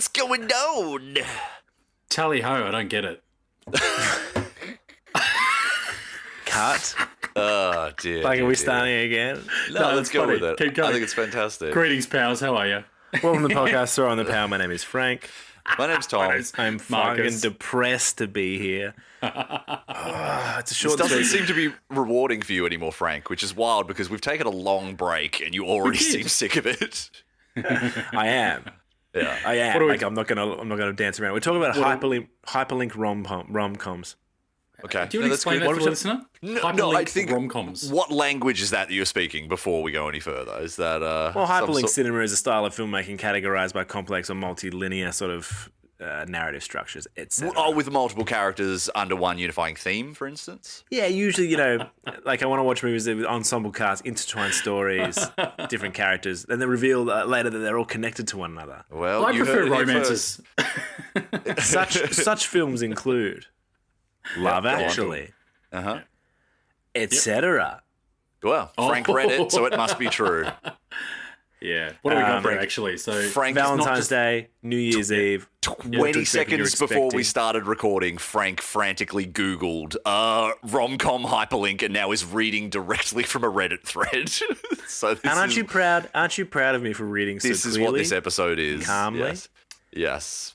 What's going on? Tally ho, I don't get it. Cut. Oh, dear. Like, are we starting again? No, let's go funny. with it. Keep going. I think it's fantastic. Greetings, pals. How are you? Welcome to the podcast, Throw on the Power. My name is Frank. My name's Tom. I'm fucking depressed to be here. It's a This short doesn't season. seem to be rewarding for you anymore, Frank, which is wild because we've taken a long break and you already seem sick of it. I am. Yeah. I am. What do we- Like, I'm not gonna dance around. We're talking about hyperlink rom-coms. Okay. Do you want to that's explain good. that for the listener? No, I think rom-coms. What language is that you're speaking before we go any further? Is that Well, some hyperlink sort- cinema is a style of filmmaking categorized by complex or multi-linear sort of narrative structures, etc. Oh, with multiple characters under one unifying theme, for instance? Yeah, usually, like I want to watch movies with ensemble casts, intertwined stories, different characters, and then reveal later that they're all connected to one another. Well, I you prefer heard it here romances. Such films include Love Actually, Uh-huh. etc. Well, Frank read it, so it must be true. Yeah. What do we got for it, actually? So Frank is not Valentine's just Day, New Year's Eve. 20 seconds before we started recording, Frank frantically Googled rom-com hyperlink and now is reading directly from a Reddit thread. So this And aren't is, you proud? Aren't you proud of me for reading so this is clearly? what this episode is. Calmly? Yes.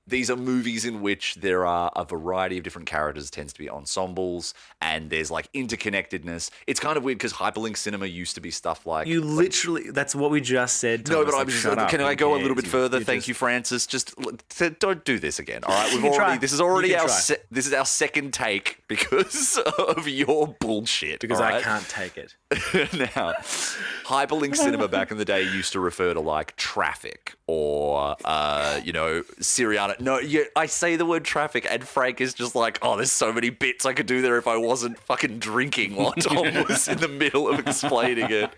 These are movies in which there are a variety of different characters, tends to be ensembles, and there's like interconnectedness. It's kind of weird because hyperlink cinema used to be stuff like... You literally, that's what we just said. No, Thomas. but Like, I'm just. shut up. Can I Who go a cares? little bit further? Thank just- you, Francis. Just don't do this again. All right, we've You can already. try. This is already You can our. try. This is our second take because of your bullshit. Because all I right? can't take it. Now, hyperlink cinema back in the day used to refer to like traffic or Syriana. No, I say the word traffic, and Frank is just like, oh, there's so many bits I could do there if I wasn't fucking drinking while Tom was in the middle of explaining it.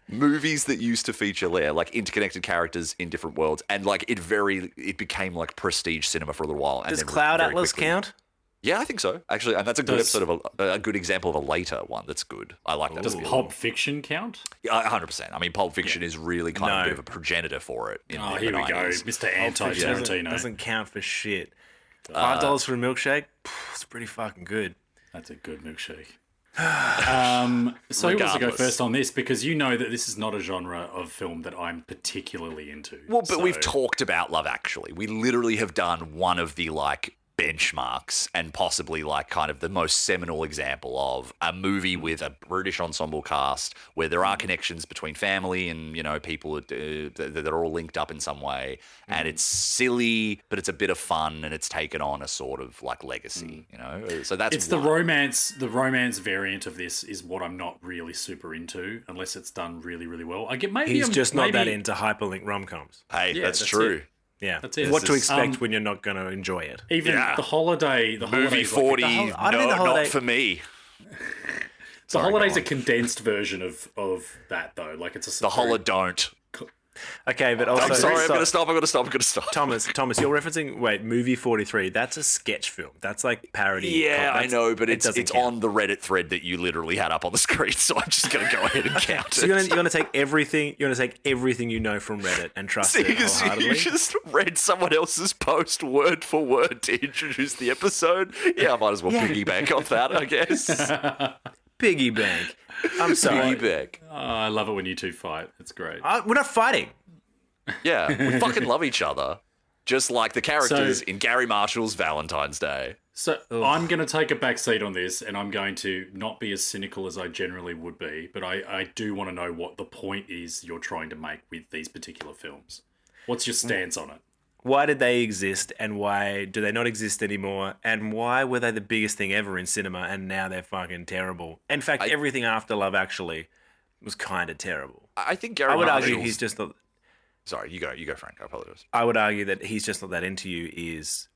Movies that used to feature like interconnected characters in different worlds, and like it became like prestige cinema for a little while. And Does then Cloud very Atlas quickly- count? Yeah, I think so. Actually, and that's a good episode of a good example of a later one that's good. I like that. does movie. Pulp Fiction count? Yeah, 100%. I mean, Pulp Fiction is really kind of a bit of a progenitor for it. In Oh, the here we go. 90s. Mr. Anti-Tarantino. Doesn't count for shit. $5 for a milkshake? It's pretty fucking good. That's a good milkshake. So who wants to go Regardless. first on this? Because you know that this is not a genre of film that I'm particularly into. Well, but So- we've talked about Love Actually. We literally have done one of the like benchmarks and possibly like kind of the most seminal example of a movie with a British ensemble cast where there are connections between family and people that are all linked up in some way, and it's silly but it's a bit of fun and it's taken on a sort of like legacy. So that's It's the one. romance. The romance variant of this is what I'm not really super into, unless it's done really, really well. I get maybe He's I'm just not that maybe- into hyperlink rom-coms. Hey, Yeah, that's that's true. it. Yeah. That's it. What to This is- expect when you're not going to enjoy it. Even Yeah. the holiday. The Movie holiday's 40, I don't think the no, holiday- not for me. The holiday's go a condensed version of that though. Like it's a The Holla don't. Okay, but also... I'm sorry, I'm going to stop. Thomas, you're referencing, movie 43. That's a sketch film. That's like parody. Yeah, I know, but it's doesn't count. on the Reddit thread that you literally had up on the screen, so I'm just going to go ahead and count So it. you're gonna take everything. You're gonna take everything you know from Reddit and trust it Because you wholeheartedly. just read someone else's post word for word to introduce the episode. Yeah, I might as well piggyback off that, I guess. Piggy bank. I'm sorry. Piggyback. Oh, I love it when you two fight. It's great. We're not fighting. Yeah, we fucking love each other. Just like the characters So- in Gary Marshall's Valentine's Day. So I'm going to take a back seat on this, and I'm going to not be as cynical as I generally would be, but I do want to know what the point is you're trying to make with these particular films. What's your stance on it? Why did they exist, and why do they not exist anymore? And why were they the biggest thing ever in cinema, and now they're fucking terrible? In fact, everything after Love Actually was kind of terrible. I think Gary I would Marshall's... argue he's just not. Sorry, you go, Frank. I apologize. I would argue that he's just not that into you is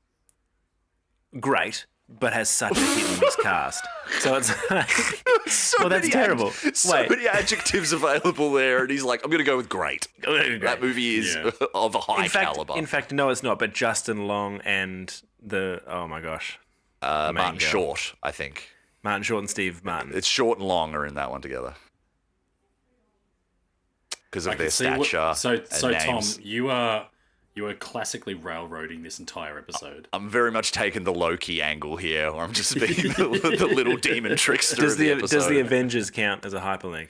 great, but has such a hit and miss cast. So it's like, well, that's terrible. So many adjectives available there, and he's like, I'm going to go with great. Great. That movie is of a high caliber. In fact, no, it's not. But Justin Long and oh my gosh, Martin girl. Short, I think. Martin Short and Steve Martin. It's Short and Long are in that one together. because of I can their see what- stature. So and Tom, names. you are classically railroading this entire episode. I'm very much taking the Loki angle here, where I'm just being the little demon trickster Does of the episode. does the Avengers count as a hyperlink?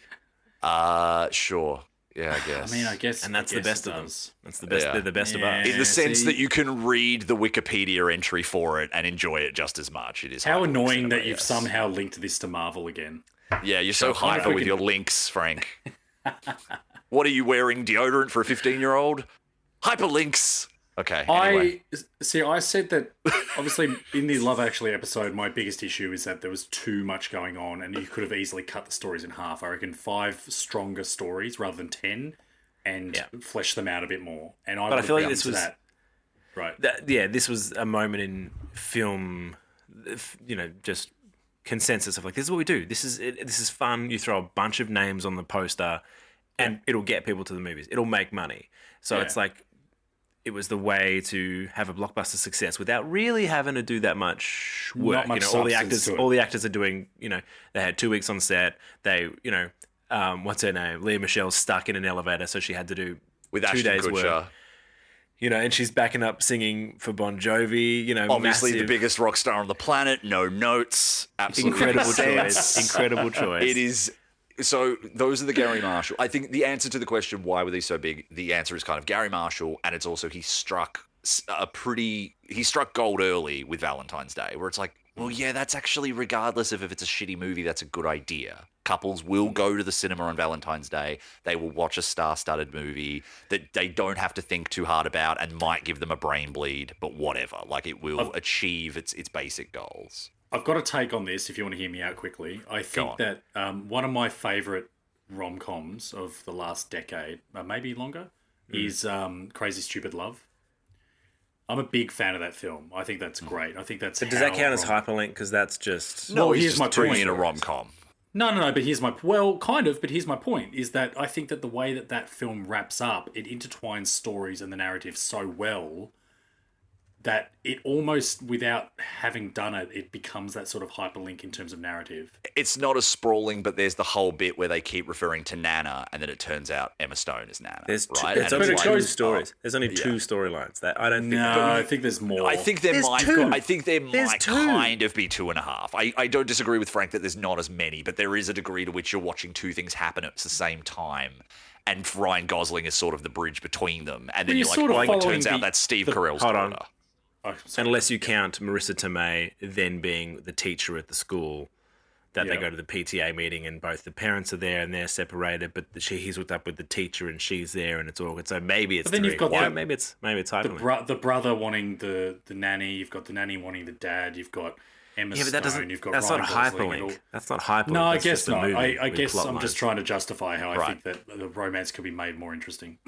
Sure. Yeah, I guess. I mean, I guess, And that's I the guess best it of them. does. That's the best. Yeah. They're the best of Yeah. us. in the sense see- that you can read the Wikipedia entry for it and enjoy it just as much. It is How hyperlink annoying cinema, that you've yes. somehow linked this to Marvel again. Yeah, you're so I wonder if hyper we with can- your links, Frank. What are you wearing? Deodorant for a 15-year-old? Hyperlinks. Okay. Anyway. I said that obviously in the Love Actually episode, my biggest issue is that there was too much going on, and you could have easily cut the stories in half. I reckon 5 stronger stories rather than 10, and flesh them out a bit more. And I But I feel like would this was that. Right. This was a moment in film, just consensus of like, this is what we do. This is fun. You throw a bunch of names on the poster, and it'll get people to the movies. It'll make money. So it's like, it was the way to have a blockbuster success without really having to do that much work. Not much all the substance actors, to it. all the actors are doing. They had 2 weeks on set. They, what's her name? Leah Michelle's stuck in an elevator, so she had to do With 2 Ashton days Kutcher. work. And she's backing up singing for Bon Jovi. Obviously the massive, biggest rock star on the planet. No notes. Absolutely. incredible sense. choice. Incredible choice. It is. So those are the Gary Marshall. I think the answer to the question, why were these so big? The answer is kind of Gary Marshall, and it's also he struck gold early with Valentine's Day, where it's like, well, yeah, that's actually regardless of if it's a shitty movie, that's a good idea. Couples will go to the cinema on Valentine's Day. They will watch a star-studded movie that they don't have to think too hard about and might give them a brain bleed, but whatever. Like, it will achieve its basic goals. I've got a take on this if you want to hear me out quickly. I think that one of my favourite rom-coms of the last decade, maybe longer, is Crazy Stupid Love. I'm a big fan of that film. I think that's great. I think that's. But does that count as hyperlink? Because that's just No, he's here's just my bringing point. in a rom-com. No. But here's my kind of. But here's my point: is that I think that the way that film wraps up, it intertwines stories and the narrative so well that it almost, without having done it, it becomes that sort of hyperlink in terms of narrative. It's not as sprawling, but there's the whole bit where they keep referring to Nana, and then it turns out Emma Stone is Nana. There's right? There's And only it's two like, stories. There's only 2 storylines. That I don't think. No, I think there's more. I think there There's might. 2. I think there There's might 2. kind of be 2.5. I don't disagree with Frank that there's not as many, but there is a degree to which you're watching 2 things happen at the same time, and Ryan Gosling is sort of the bridge between them. And then Well, you're you're like, sort of oh, it following turns out the- that's Steve Carell's hold on. daughter. Oh, sorry. Unless you count Marissa Tomei then being the teacher at the school, that they Yeah. go to the PTA meeting and both the parents are there and they're separated, but he's hooked up with the teacher and she's there and it's awkward. So maybe it's. But then you've 3. got Why? the- maybe it's hyperlink. The brother wanting the nanny. You've got the nanny wanting the dad. You've got Emma Yeah, but that Stone. doesn't. You've got That's Ryan not Gosling and all- hyperlink. That's not hyperlink. No, I That's guess just a not. movie I with guess plot I'm lines. just trying to justify how I Right. think that the romance could be made more interesting.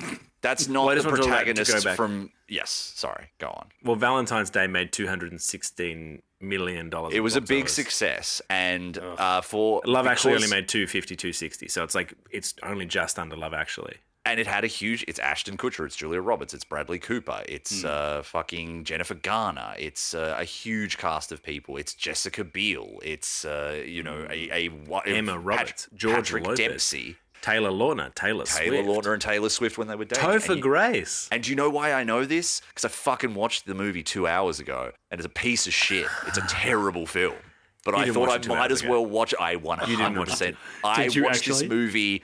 That's Well, I not just the want to go back- to go protagonist back. from. Yes, sorry, go on. Well, Valentine's Day made $216 million. It was a box big office. success, and for Love Actually because- only made 250, 260. So it's only just under Love Actually. And it had a huge. It's Ashton Kutcher. It's Julia Roberts. It's Bradley Cooper. It's fucking Jennifer Garner. It's a huge cast of people. It's Jessica Biel. It's Emma Roberts, George Patrick Lopez, Dempsey, Taylor Lautner, Taylor Swift, Lautner, and Taylor Swift when they were dating. Topher And you- Grace. And do you know why I know this? Because I fucking watched the movie 2 hours ago, and it's a piece of shit. It's a terrible film. But I didn't thought watch I it 2 might hours as ago. well watch it. I 100%. I Did you watched this actually? movie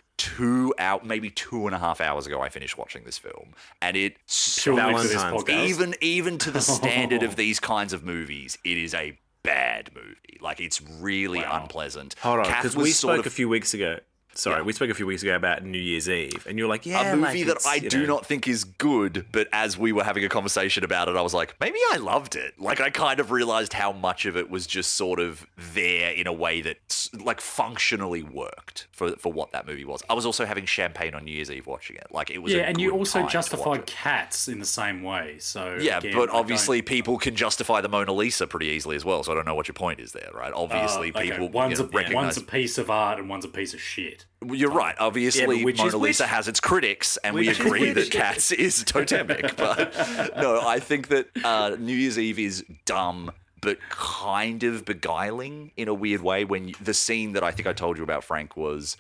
maybe 2.5 hours ago. I finished watching this film, and it Purely for this Valentine's podcast. even to the standard of these kinds of movies, it is a bad movie. Like, it's really unpleasant. Hold on, Kath because was we sort spoke of- a few weeks ago. Sorry, we spoke a few weeks ago about New Year's Eve, and you're like, yeah, a movie like, that it's, I you do know. not think is good, but as we were having a conversation about it, I was like, maybe I loved it. Like, I kind of realized how much of it was just sort of there in a way that, like, functionally worked for what that movie was. I was also having champagne on New Year's Eve watching it. Like, it was Yeah, a and good you also time to watch justified it. Cats in the same way. So Yeah, again, but I obviously don't- people can justify the Mona Lisa pretty easily as well, so I don't know what your point is there, right? Obviously okay, people one's recognize... one's a piece of art and one's a piece of shit. You're right. Obviously, Yeah, but which Mona is Lisa which? has its critics, and we Which is agree which? that Cats is totemic. But no, I think that New Year's Eve is dumb, but kind of beguiling in a weird way. When the scene that I think I told you about, Frank, was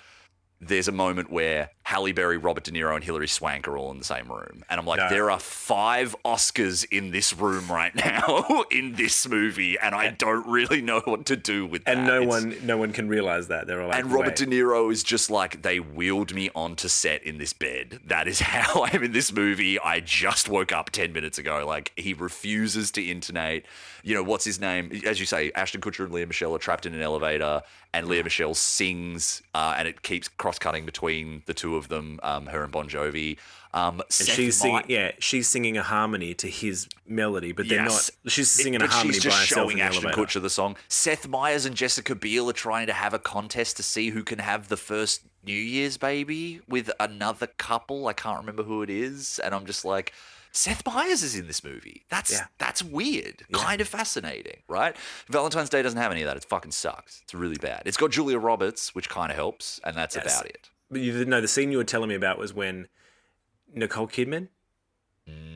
there's a moment where Halle Berry, Robert De Niro, and Hilary Swank are all in the same room. And I'm like, there are 5 Oscars in this room right now in this movie, and I don't really know what to do with that. And no one can realize that. They're all like, and Robert De Niro is just like, they wheeled me onto set in this bed. That is how I am in this movie. I just woke up 10 minutes ago. Like, he refuses to intonate. You know, what's his name? As you say, Ashton Kutcher and Lea Michele are trapped in an elevator, and Lea Michele sings, and it keeps cross-cutting between the two of them, her and Bon Jovi. And she's singing a harmony to his melody, but they're not. She's singing a harmony she's by just herself showing in the Ashton elevator. Kutcher the song. Seth Meyers and Jessica Biel are trying to have a contest to see who can have the first New Year's baby with another couple. I can't remember who it is, and I'm just like, Seth Meyers is in this movie. That's weird. Kind of fascinating, right? Valentine's Day doesn't have any of that. It fucking sucks. It's really bad. It's got Julia Roberts, which kind of helps, and that's about it. But the scene you were telling me about was when Nicole Kidman.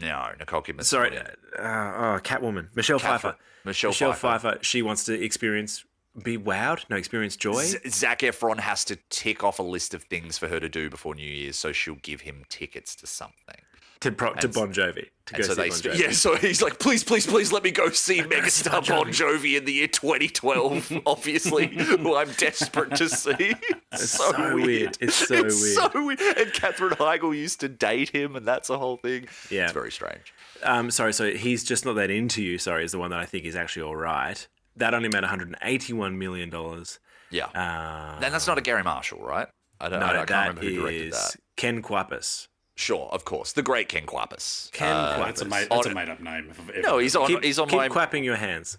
No, Nicole Kidman. Sorry, Catwoman. Michelle Pfeiffer. Michelle Pfeiffer. She wants to experience joy. Zac Efron has to tick off a list of things for her to do before New Year's, so she'll give him tickets to something. To Bon Jovi. To go see Bon Jovi. Yeah, so he's like, please, let me go see megastar Bon Jovi in the year 2012, obviously, who I'm desperate to see. It's so weird. It's so weird. And Katherine Heigl used to date him, and that's a whole thing. Yeah. It's very strange. So He's Just Not That Into You, is the one that I think is actually all right. That only made $181 million. Yeah. And that's not a Gary Marshall, right? I can't remember who directed that. Ken Kwapis. Sure, of course. The great Ken Kwapis. That's a made-up name. No, he's on Keep my... clapping your hands.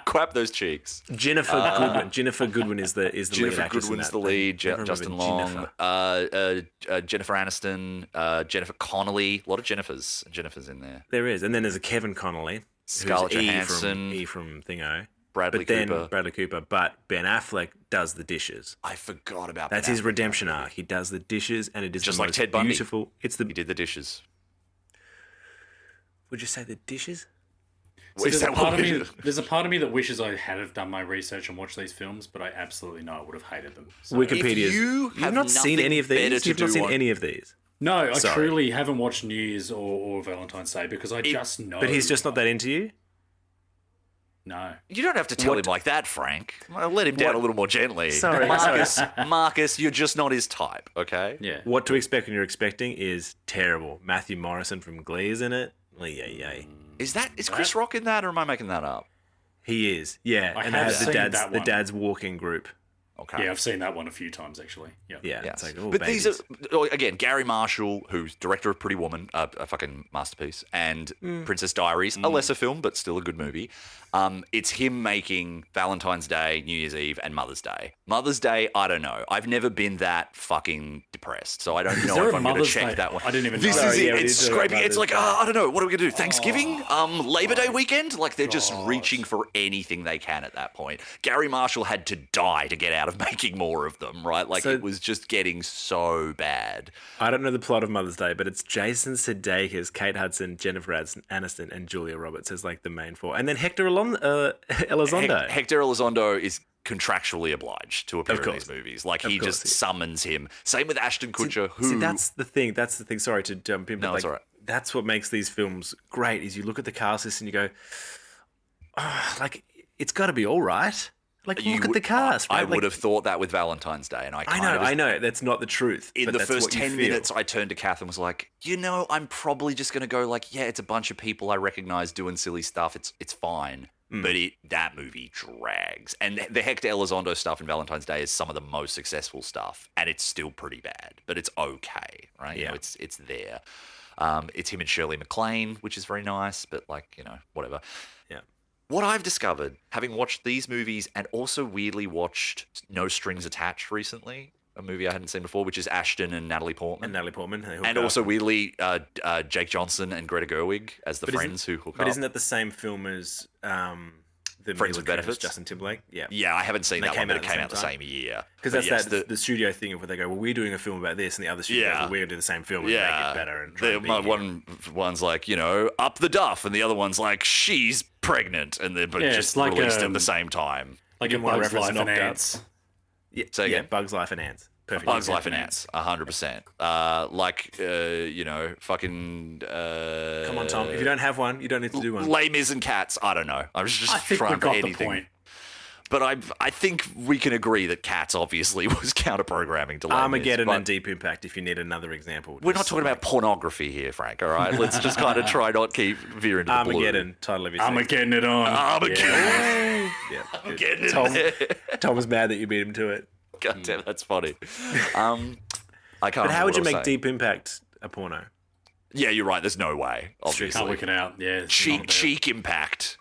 Quap those cheeks. Jennifer Goodwin. Jennifer Goodwin is the lead actress. Jennifer Goodwin's the lead. Justin Long. Jennifer Aniston. Jennifer Connelly. A lot of Jennifers in there. There is. And then there's a Kevin Connolly. Scarlett Johansson. E from Thingo. Bradley Cooper. But Ben Affleck does the dishes. I forgot about that. That's his redemption arc. He does the dishes, and it is just the like most Ted Bundy. Beautiful. He did the dishes. Would you say the dishes? There's a part of me that wishes I had have done my research and watched these films, but I absolutely know I would have hated them. So. Wikipedia. You've not seen any of these. You've not seen any of these. No, I truly haven't watched New Year's or Valentine's Day because I just know. But he's just not that into you? No. You don't have to tell him like that, Frank. I'll let him down a little more gently. Sorry. Marcus, you're just not his type, okay? Yeah. What to expect when you're expecting is terrible. Matthew Morrison from Glee is in it. Is Chris Rock in that, or am I making that up? He is, yeah. I and have they have seen the dad's walking group. Okay. Yeah, I've seen that one a few times actually. Yeah. Yes. It's like, but babies. these are, again, Gary Marshall, who's director of Pretty Woman, a fucking masterpiece, and Princess Diaries, a lesser film, but still a good movie. It's him making Valentine's Day, New Year's Eve, and Mother's Day. Mother's Day, I don't know. I've never been that fucking depressed, so I don't know if I'm going to check that one. I didn't even This know. is it. Yeah, It's scraping. It's like, I don't know. What are we going to do? Thanksgiving? Labor Day weekend? Like, they're just reaching for anything they can at that point. Gary Marshall had to die to get out of making more of them, right? Like, it was just getting so bad. I don't know the plot of Mother's Day, but it's Jason Sudeikis, Kate Hudson, Jennifer Aniston, and Julia Roberts as like the main four. And then Hector Elizondo. Hector Elizondo is contractually obliged to appear in these movies. Like, he just summons him. Same with Ashton Kutcher, who... See, that's the thing. Sorry to jump in, but No, it's all right. That's what makes these films great, is you look at the cast list and you go, it's got to be all right. Like, look at the cast. Right? I would have thought that with Valentine's Day, and I know. That's not the truth. In the first 10 minutes, I turned to Kath and was like, I'm probably just going to go like, yeah, it's a bunch of people I recognize doing silly stuff. It's fine. But that movie drags. And the Hector Elizondo stuff in Valentine's Day is some of the most successful stuff, and it's still pretty bad, but it's okay, right? Yeah. It's there. It's him and Shirley MacLaine, which is very nice, but whatever. Yeah. What I've discovered, having watched these movies and also weirdly watched No Strings Attached recently, a movie I hadn't seen before, which is Ashton and Natalie Portman. And also weirdly, Jake Johnson and Greta Gerwig as the friends who hook up. But isn't that the same film as the Friends with Benefits? Justin Timberlake? Yeah. Yeah, I haven't seen that one, but it came out the same year. Because that's the studio thing of where they go, well, we're doing a film about this, and the other studio goes, well, we're going to do the same film and make it better. And one's like, up the duff, and the other one's like, she's pregnant, and they're just released at the same time. Like in Bugs Life and Ants. Yeah, Bugs Life and Ants. Perfect. Bugs Life and Ants, 100%. Fucking. Come on, Tom. If you don't have one, you don't need to do one. Les Mis and Cats. I don't know. I was just I think trying we for got anything. the point. But I think we can agree that Cats obviously was counter-programming to Les Mis, Armageddon but and Deep Impact, if you need another example. we're not talking about pornography here, Frank, all right? Let's just kind of try not keep veering to the blue. Armageddon, title of his I'm getting it on. Armageddon. Yeah. I'm getting it. Tom, there. Tom was mad that you beat him to it. God damn, that's funny. I can't But how remember would you what I was make saying. Deep Impact a porno? Yeah, you're right. There's no way, obviously. Can't work it out. Yeah. it's not there. Cheek Impact.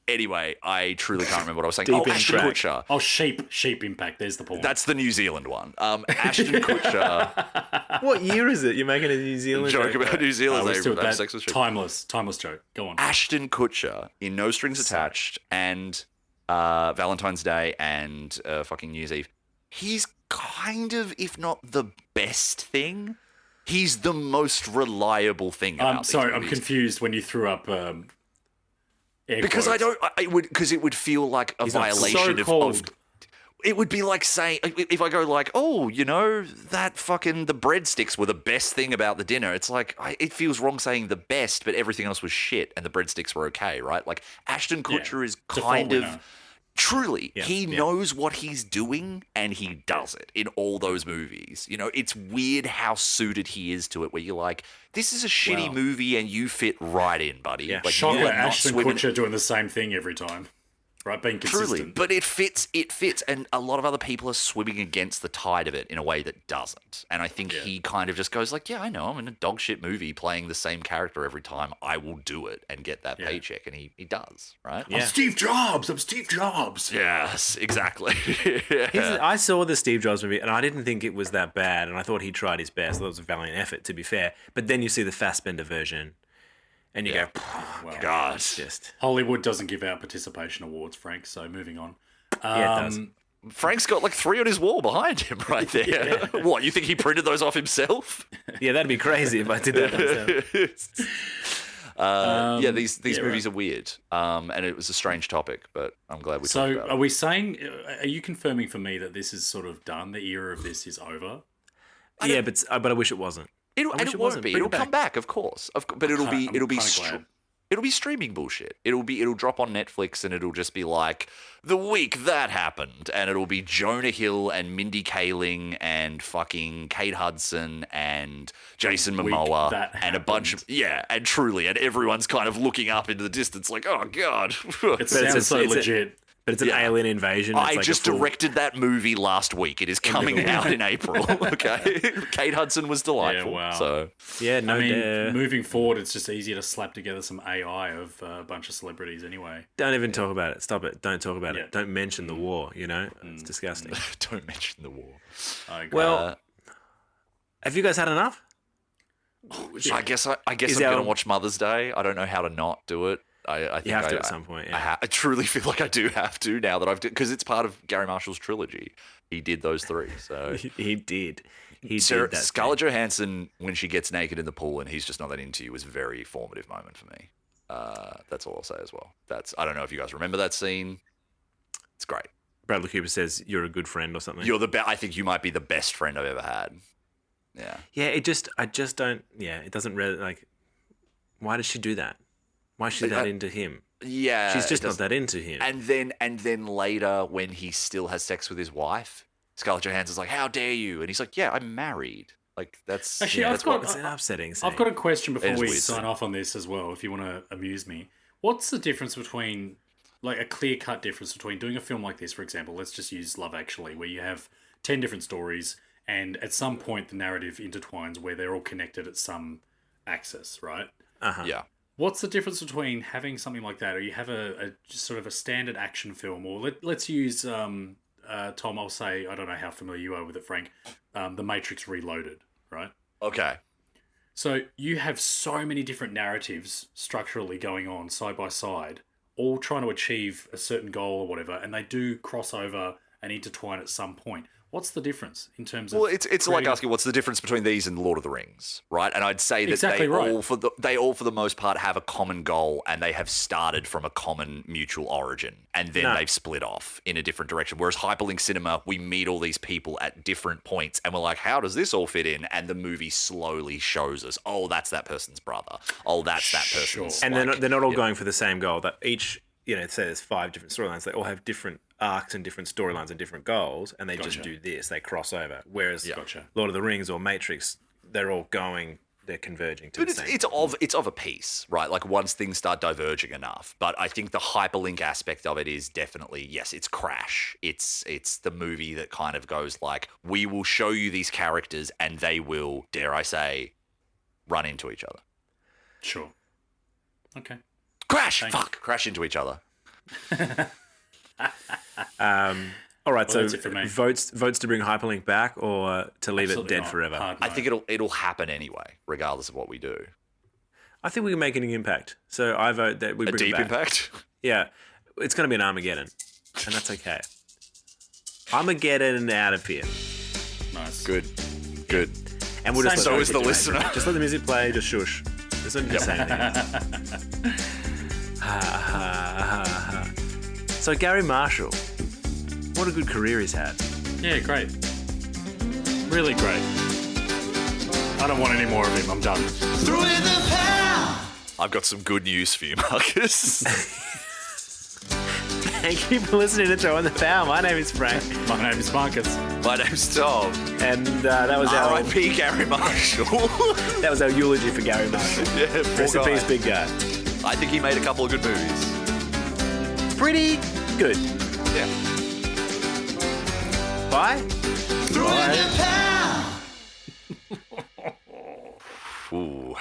Anyway, I truly can't remember what I was saying. Deep Ashton Impact. Kutcher. Oh, sheep impact. There's the point. That's the New Zealand one. Ashton Kutcher. What year is it? You're making a New Zealand Joke about New Zealand. let's They do it. have That sex with sheep. timeless joke. Go on. Ashton Kutcher in No Strings Attached and Valentine's Day and fucking New Year's Eve. He's kind of, if not the best thing, he's the most reliable thing about I'm these sorry. I'm movies. confused when you threw up. Air Because quotes. it would feel like a He's not violation so of cold. it would be like saying, if I go like, oh, that fucking, the breadsticks were the best thing about the dinner. It's like, it feels wrong saying the best, but everything else was shit and the breadsticks were okay, right? Like Ashton Kutcher is Default kind of, winner. truly, he yeah. knows what he's doing and he does it in all those movies. It's weird how suited he is to it, where you're like, this is a shitty Wow. movie and you fit right in, buddy. Yeah. Like, Shock you are at not Ashton swimming- Kutcher doing the same thing every time. Right, being consistent. Truly, but it fits, and a lot of other people are swimming against the tide of it in a way that doesn't. And I think he kind of just goes like, yeah, I know, I'm in a dog shit movie playing the same character every time. I will do it and get that paycheck, and he does, right? Yeah. I'm Steve Jobs. Yes, exactly. I saw the Steve Jobs movie and I didn't think it was that bad, and I thought he tried his best. I thought it was a valiant effort, to be fair. But then you see the Fassbender version and you go, Well, God. it's just... Hollywood doesn't give out participation awards, Frank. So moving on. Yeah, it does. Frank's got like 3 on his wall behind him right there. What, you think he printed those off himself? Yeah, that'd be crazy if I did that myself. These movies are weird, and it was a strange topic, but I'm glad we talked So about are it. we saying? Are you confirming for me that this is sort of done? The era of this is over. Yeah, but I wish it wasn't. I And wish it it won't wasn't. be. Bring It'll it come back, of course. But it'll be glad. it'll be streaming bullshit. It'll drop on Netflix, and it'll just be like the week that happened, and it'll be Jonah Hill and Mindy Kaling and fucking Kate Hudson and Jason week Momoa that and a bunch of and truly, and everyone's kind of looking up into the distance like, oh god. It sounds so legit. But it's an alien invasion. It's I like just a full... directed that movie last week. It is coming out in April. Okay, Kate Hudson was delightful. Yeah, wow. So Yeah, no, I mean, moving forward, it's just easier to slap together some AI of a bunch of celebrities anyway. don't even talk about it. Stop it. Don't talk about Yeah. it. Don't mention the war, It's disgusting. don't mention the war. I agree. Well, have you guys had enough? I guess I'm Is going our- to watch Mother's Day. I don't know how to not do it. I think You have to at some point, yeah. I truly feel like I do have to now that I've because it's part of Gary Marshall's trilogy. He did those 3. So He did. He Sarah, did that. Scarlett Johansson, when she gets naked in the pool and he's just not that into you, was a very formative moment for me. That's all I'll say as well. I don't know if you guys remember that scene. It's great. Bradley Cooper says you're a good friend or something. You're the best. I think you might be the best friend I've ever had. Yeah. Yeah, I just don't. Yeah, it doesn't really like. Why does she do that? Why is she that into him? Yeah. She's just it not that into him. And then later, when he still has sex with his wife, Scarlett Johansson's like, "How dare you?" And he's like, "Yeah, I'm married." Like that's Actually, yeah, I've that's got- it's an upsetting scene. I've got a question before It is we weird. sign off on this as well, if you want to amuse me. What's the difference between, like, a clear-cut difference between doing a film like this, for example, let's just use Love Actually, where you have 10 different stories, and at some point the narrative intertwines where they're all connected at some axis, right? Yeah. What's the difference between having something like that, or you have a just sort of a standard action film, or let's use, Tom, I'll say, I don't know how familiar you are with it, Frank, The Matrix Reloaded, right? Okay. So you have so many different narratives structurally going on side by side, all trying to achieve a certain goal or whatever, and they do cross over and intertwine at some point. What's the difference in terms of? Well, it's like creating- asking what's the difference between these and Lord of the Rings, right? And I'd say that Exactly right. they all for the most part have a common goal, and they have started from a common mutual origin, and then they've split off in a different direction. Whereas Hyperlink Cinema, we meet all these people at different points, and we're like, how does this all fit in? And the movie slowly shows us, oh, that's that person's brother. Oh, that's that person's. And they're not all going for the same goal. That each, say there's 5 different storylines. They all have different arcs and different storylines and different goals, and they just do this. They cross over. Whereas Lord of the Rings or Matrix, they're converging to the same. It's of a piece, right? Like once things start diverging enough. But I think the hyperlink aspect of it is definitely, yes, it's Crash. It's the movie that kind of goes like, we will show you these characters and they will, dare I say, run into each other. Sure. Okay. Crash! Fuck! Crash into each other. All right, so that's it for me. votes to bring Hyperlink back or to leave Absolutely it dead not. forever? Hard I no. think it'll happen anyway, regardless of what we do. I think we can make an impact. So I vote that we A bring it deep back. impact? Yeah, it's going to be an Armageddon, and that's okay. Armageddon out of here, Nice. Good. and we'll just So let is the listener. Just let the music play. Just shush. Just don't say anything. So Gary Marshall, what a good career he's had. Yeah, great. Really great. I don't want any more of him. I'm done. I've got some good news for you, Marcus. Thank you for listening to Throw in the Foul. My name is Frank, My name is Marcus. My name's Tom. and that was our R.I.P. Gary Marshall. that was our eulogy for Gary Marshall. Yeah, poor Rest in guy. peace, big guy. I think he made a couple of good movies. Pretty good. Yeah. Bye. Ooh.